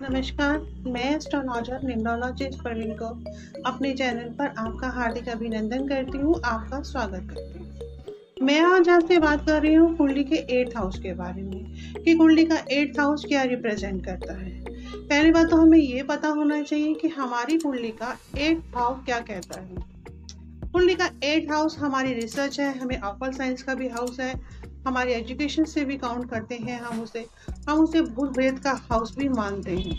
नमस्कार, मैं astrologer numerologist Praveen को अपने चैनल पर आपका हार्दिक अभिनंदन करती हूँ, आपका स्वागत करती हूँ। मैं आज आपसे बात कर रही हूँ कुंडली के 8th हाउस के बारे में कि कुंडली का 8th हाउस क्या रिप्रेजेंट करता है। पहली बात तो हमें ये पता होना चाहिए कि हमारी कुंडली का 8th हाउस क्या कहता है। कुंडली का 8th हाउस हमारी रिसर्च है, हमें ऑकल्ट साइंस का भी हाउस है, हमारी एजुकेशन से भी काउंट करते हैं, हम उसे भूत प्रेत का हाउस भी मानते हैं।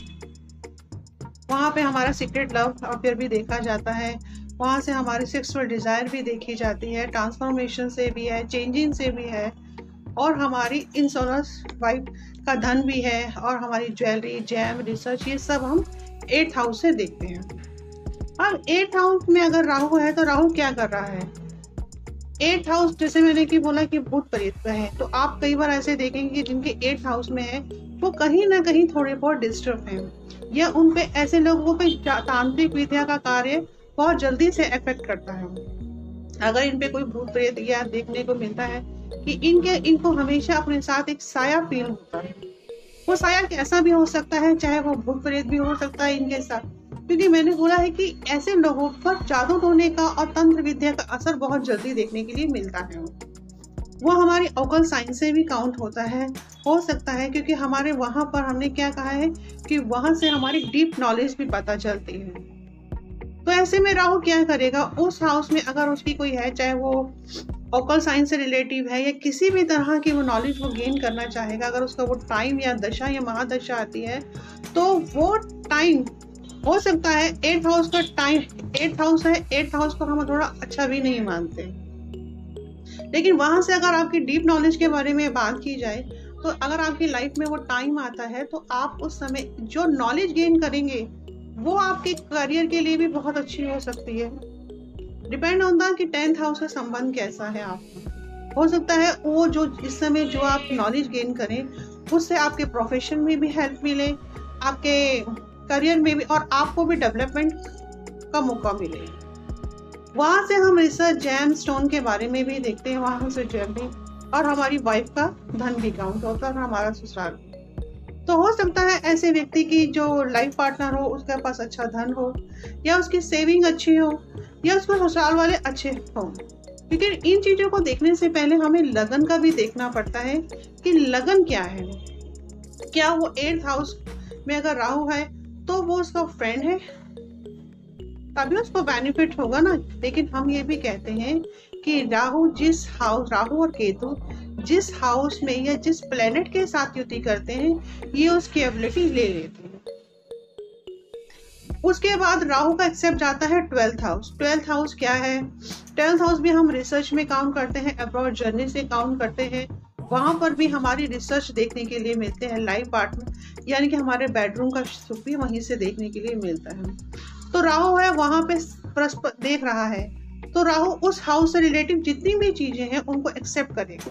वहाँ पे हमारा सीक्रेट लव अफेयर भी देखा जाता है, वहाँ से हमारी सेक्सुअल डिजायर भी देखी जाती है, ट्रांसफॉर्मेशन से भी है, चेंजिंग से भी है, और हमारी इंश्योरेंस वाइफ का धन भी है, और हमारी ज्वेलरी, जैम, रिसर्च, ये सब हम 8th हाउस से देखते हैं। अब 8th हाउस में अगर राहु है तो राहु क्या कर रहा है। 8th हाउस जैसे मैंने कि बोला कि भूत प्रेत का है, तो आप कई बार ऐसे देखेंगे कि जिनके 8th हाउस में है वो कहीं ना कहीं थोड़े बहुत डिस्टर्ब हैं, या उन पे ऐसे लोगों पे तांत्रिक विद्या का कार्य बहुत जल्दी से इफेक्ट करता है। अगर इन पे कोई भूत प्रेत या देखने को मिलता है कि इनको हमेशा अपने साथ एक साया फील होता है। वो साया कैसा भी हो सकता है, चाहे वो भूत प्रेत भी हो सकता है इनके साथ, क्योंकि मैंने बोला है कि ऐसे लोगों पर जादू टोने का और तंत्र विद्या का असर बहुत जल्दी देखने के लिए मिलता है। वो हमारी ऑकल्ट साइंस से भी काउंट होता है, हो सकता है, क्योंकि हमारे वहां पर हमने क्या कहा है कि वहां से हमारी डीप नॉलेज भी पता चलती है। तो ऐसे में राहु क्या करेगा, उस हाउस में अगर उसकी कोई है, चाहे वो ऑकल्ट साइंस से रिलेटिव है या किसी भी तरह की वो नॉलेज वो गेन करना चाहेगा, अगर उसका वो टाइम या दशा या महादशा आती है, तो वो टाइम हो सकता है 8th हाउस का टाइम, 8th हाउस है, 8th हाउस को हम थोड़ा अच्छा भी नहीं मानते, लेकिन वहां से अगर आपकी डीप नॉलेज के बारे में बात की जाए, तो अगर आपकी लाइफ में वो टाइम आता है तो आप उस समय जो नॉलेज गेन करेंगे वो आपके करियर के लिए भी बहुत अच्छी हो सकती है। डिपेंड होता है कि 10th हाउस का संबंध कैसा है आपका। हो सकता है वो जो इस समय जो आप नॉलेज गेन करें उससे आपके प्रोफेशन में भी हेल्प मिले, आपके करियर में भी, और आपको भी डेवलपमेंट का मौका मिले। वहां से हम रिसर्च, जैम, स्टोन के बारे में भी देखते हैं, वहां से ज्वेलरी, और हमारी वाइफ का धन भी काउंट होता है, और हमारा ससुराल। तो हो सकता है ऐसे व्यक्ति की जो लाइफ पार्टनर हो उसके पास अच्छा धन हो, या उसकी सेविंग अच्छी हो, या उसको ससुराल वाले अच्छे हो। क्योंकि इन चीजों को देखने से पहले हमें लगन का भी देखना पड़ता है कि लगन क्या है। क्या वो 8th हाउस में अगर राहु है तो वो उसका फ्रेंड है, तभी उसको बेनिफिट होगा ना। लेकिन हम ये भी कहते हैं कि राहु और केतु जिस हाउस में या जिस प्लेनेट के साथ युति करते हैं, ये उसकी एबिलिटी ले लेते हैं। उसके बाद राहु का एक्सेप्ट जाता है 12th हाउस। 12th हाउस क्या है? 12th हाउस भी हम रिसर्च में काउंट करते हैं, अब्रॉड जर्नी से काउंट करते हैं, वहां पर भी हमारी रिसर्च देखने के लिए मिलते हैं, लाइफ पार्टनर, यानी कि हमारे बेडरूम का सुख भी वहीं से देखने के लिए मिलता है। तो राहु है वहां पे देख रहा है, तो राहु उस हाउस से रिलेटिव जितनी भी चीजें हैं उनको एक्सेप्ट करेगा।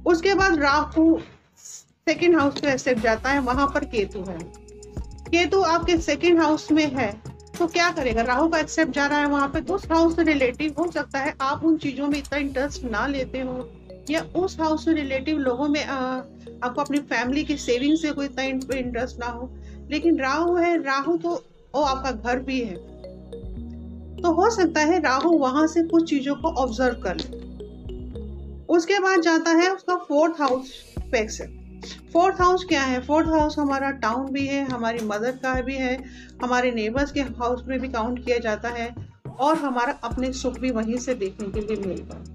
उसके बाद राहु 2nd हाउस पे एक्सेप्ट जाता है, वहां पर केतु है। केतु आपके 2nd हाउस में है, तो क्या करेगा, राहु का एक्सेप्ट जा रहा है वहां पे, तो उस हाउस से रिलेटिव हो सकता है आप उन चीजों में इतना इंटरेस्ट ना लेते हो, या उस हाउस से रिलेटिव लोगों में आपको अपनी फैमिली की सेविंग से कोई इतना इंटरेस्ट ना हो। लेकिन राहु है, राहु तो वो आपका घर भी है, तो हो सकता है राहु वहां से कुछ चीजों को ऑब्जर्व कर ले। उसके बाद जाता है उसका 4th हाउस पे एक्सेप्ट। 4th हाउस क्या है? 4th हाउस हमारा टाउन भी है, हमारी मदर का भी है, हमारे नेबर्स के हाउस में भी काउंट किया जाता है, और हमारा अपने सुख भी वहीं से देखने के लिए मिलता है।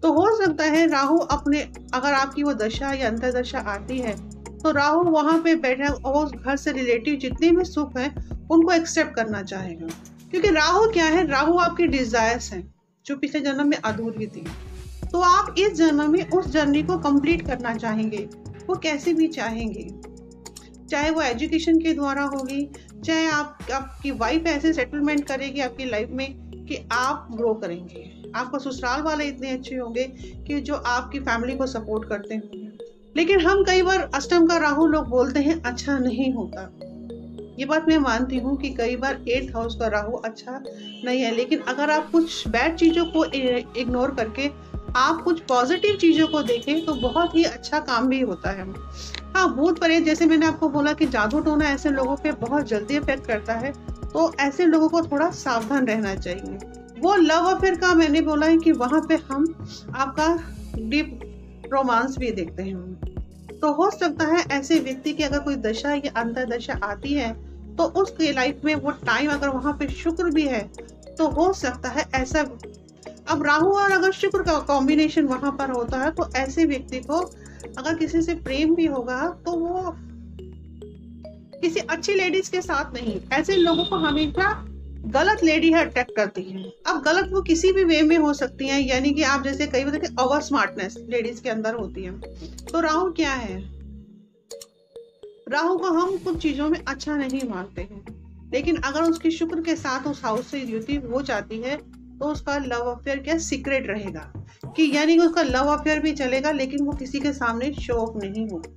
तो हो सकता है राहु अपने, अगर आपकी वो दशा या अंतर्दशा आती है, तो राहु वहां पे बैठा उस घर से रिलेटिव जितने भी सुख है उनको एक्सेप्ट करना चाहेगा। क्योंकि राहु क्या है? राहु आपकी डिजायर्स हैं जो पिछले जन्म में अधूरी थी, तो आप इस जन्म में उस जर्नी को कंप्लीट करना चाहेंगे, वो कैसे भी चाहेंगे, चाहे वो एजुकेशन के द्वारा होगी, चाहे आपकी वाइफ ऐसे सेटलमेंट करेगी आपकी लाइफ में कि आप ग्रो करेंगे, आपको ससुराल वाले इतने अच्छे होंगे कि जो आपकी फैमिली को सपोर्ट करते होंगे। लेकिन हम कई बार अष्टम का राहु लोग बोलते हैं अच्छा नहीं होता, ये बात मैं मानती हूँ कि कई बार 8th हाउस का राहु अच्छा नहीं है, लेकिन अगर आप कुछ बैड चीजों को इग्नोर करके आप कुछ पॉजिटिव चीजों को देखें तो बहुत ही अच्छा काम भी होता है। हाँ, भूत प्रेत जैसे मैंने आपको बोला कि जादू टोना ऐसे लोगों पे बहुत जल्दी इफेक्ट करता है, तो ऐसे लोगों को थोड़ा सावधान रहना चाहिए। वो लव अफेयर का मैंने बोला है कि वहां पे हम आपका डीप रोमांस भी देखते हैं। तो हो सकता है ऐसे व्यक्ति की अगर कोई दशा या अंतर्दशा आती है तो उसके लाइफ में वो टाइम अगर वहां पे शुक्र भी है तो हो सकता है ऐसा। अब राहु और अगर शुक्र का कॉम्बिनेशन वहां पर होता है तो ऐसे व्यक्ति को अगर किसी से प्रेम भी होगा तो वो किसी अच्छी लेडीज के साथ नहीं, ऐसे लोगों को हमेशा गलत लेडी है अट्रैक्ट करती है। अब गलत वो किसी भी वे में हो सकती हैं, यानी कि आप जैसे कई बार ओवर स्मार्टनेस लेडीज के अंदर होती है। तो राहु क्या है, राहु को हम कुछ चीजों में अच्छा नहीं मानते हैं, लेकिन अगर उसकी शुक्र के साथ उस हाउस से युति हो जाती है तो उसका लव अफेयर क्या सीक्रेट रहेगा, कि यानी कि उसका लव अफेयर भी चलेगा लेकिन वो किसी के सामने शो ऑफ नहीं होगा।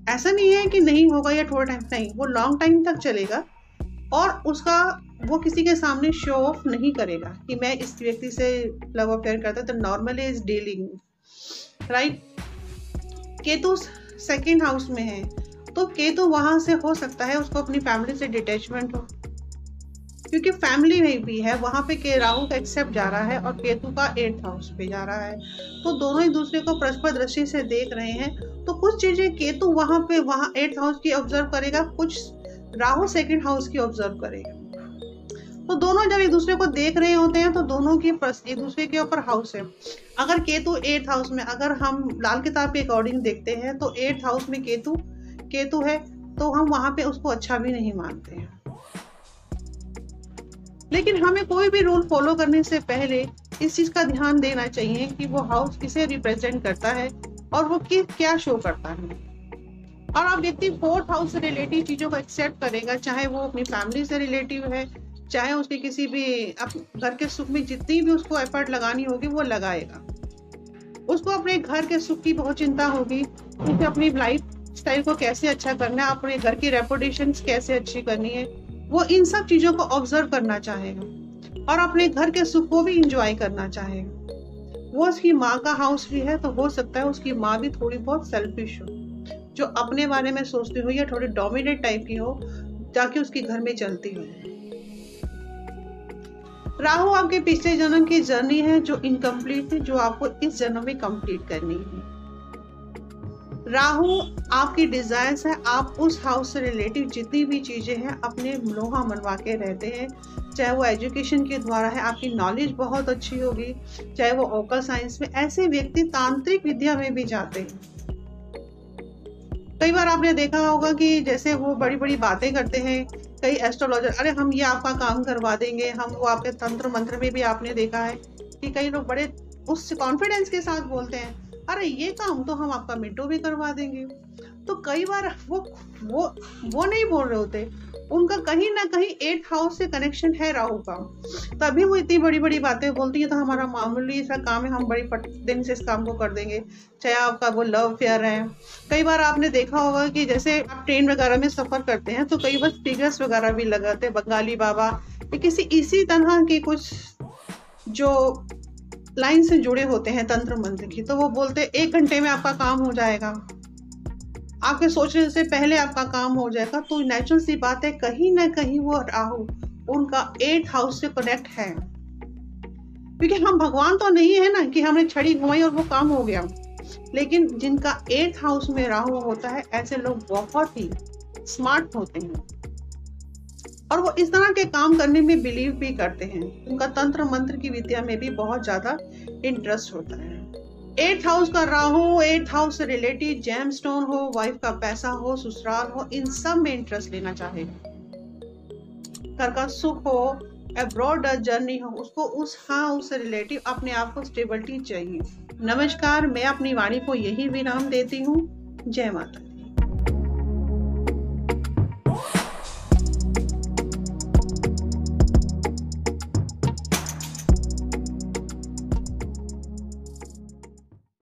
ऐसा नहीं है कि नहीं होगा या थोड़ा टाइम, नहीं, वो लॉन्ग टाइम तक चलेगा और उसका वो किसी के सामने शो ऑफ नहीं करेगा कि मैं इस व्यक्ति से लव अफेयर करता, तो normally is dealing right. Ketu second house में है तो केतु वहां से हो सकता है उसको अपनी फैमिली से डिटैचमेंट हो, क्योंकि फैमिली में भी है वहां पे के राहु का एक्सेप्ट जा रहा है और केतु का 8th हाउस पे जा रहा है, तो दोनों एक दूसरे को परस्पर दृष्टि से देख रहे हैं। तो कुछ चीजें केतु वहां 8th हाउस की ऑब्जर्व करेगा, कुछ राहु 2nd हाउस की ऑब्जर्व करेगा। तो दोनों जब एक दूसरे को देख रहे होते हैं तो दोनों की एक दूसरे के ऊपर हाउस है। अगर केतु 8th हाउस में, अगर हम लाल किताब के अकॉर्डिंग देखते हैं तो 8th हाउस में केतु है तो हम वहां पे उसको अच्छा भी नहीं मानते हैं। लेकिन हमें कोई भी रूल फॉलो करने से पहले इस चीज का ध्यान देना चाहिए कि वो हाउस किसे रिप्रेजेंट करता है और वो क्या शो करता है। और अब व्यक्ति 4th हाउस से रिलेटिव चीजों को एक्सेप्ट करेगा, चाहे वो अपनी फैमिली से रिलेटिव है, चाहे उसके किसी भी घर के सुख में जितनी भी उसको एफर्ट लगानी होगी वो लगाएगा। उसको अपने घर के सुख की बहुत चिंता होगी, उसे अपनी लाइफ स्टाइल को कैसे अच्छा करना है, अपने घर की रेपुटेशन कैसे अच्छी करनी है, वो इन सब चीजों को ऑब्जर्व करना चाहेगा और अपने घर के सुख को भी इंजॉय करना चाहेगा। वो उसकी माँ का हाउस भी है तो हो सकता है उसकी माँ भी थोड़ी बहुत सेल्फिश हो, जो अपने बारे में सोचती हो या थोड़ी डोमिनेट टाइप की हो ताकि उसके घर में चलती हो। राहु आपके पिछले जन्म की जर्नी है जो इनकम्प्लीट है, जो आपको इस जन्म में कंप्लीट करनी है। राहु आपकी डिजायर्स है, आप उस हाउस से रिलेटिव जितनी भी चीजें हैं अपने लोहा मनवा के रहते हैं, चाहे वो एजुकेशन के द्वारा है, आपकी नॉलेज बहुत अच्छी होगी, चाहे वो ओकल साइंस में। ऐसे व्यक्ति तांत्रिक विद्या में भी जाते हैं। कई बार आपने देखा होगा कि जैसे वो बड़ी बड़ी बातें करते हैं कई एस्ट्रोलॉजर, अरे हम ये आपका काम करवा देंगे, हम वो आपके तंत्र मंत्र में भी आपने देखा है कि कई लोग बड़े उस कॉन्फिडेंस के साथ बोलते हैं, अरे ये काम तो हम आपका मिनटों भी करवा देंगे। तो कई बार वो नहीं बोल रहे होते, उनका कहीं ना कहीं 8th हाउस से कनेक्शन है राहु का, तभी वो इतनी बड़ी बड़ी बातें बोलती है। तो हमारा मामूली सा काम है, हम बड़ी दिन से इस काम को कर देंगे, चाहे आपका वो लव अफेयर है। कई बार आपने देखा होगा कि जैसे आप ट्रेन वगैरह में सफर करते हैं तो कई बार स्पीकर्स वगैरह भी लगाते हैं, बंगाली बाबा या किसी इसी तरह के कुछ जो लाइन से जुड़े होते हैं तंत्र मंत्र की, तो वो बोलते 1 घंटे में आपका काम हो जाएगा, आपके सोचने से पहले आपका काम हो जाएगा। तो नेचुरल सी बात है, कहीं ना कहीं वो राहु उनका 8th हाउस से कनेक्ट है, क्योंकि हम भगवान तो नहीं है ना कि हमने छड़ी घुमाई और वो काम हो गया। लेकिन जिनका 8th हाउस में राहु होता है ऐसे लोग बहुत ही स्मार्ट होते हैं और वो इस तरह के काम करने में बिलीव भी करते हैं। उनका तंत्र मंत्र की विद्या में भी बहुत ज्यादा इंटरेस्ट होता है। 8th हाउस का राहु 8th हाउस से रिलेटेड जेम स्टोन हो, वाइफ का पैसा हो, ससुराल हो, इन सब में इंटरेस्ट लेना चाहेगा। घर का सुख हो, अब्रॉड जर्नी हो, उसको उस हाउस से रिलेटिव अपने आप को स्टेबिलिटी चाहिए। नमस्कार, मैं अपनी वाणी को यही विराम देती हूँ। जय माता।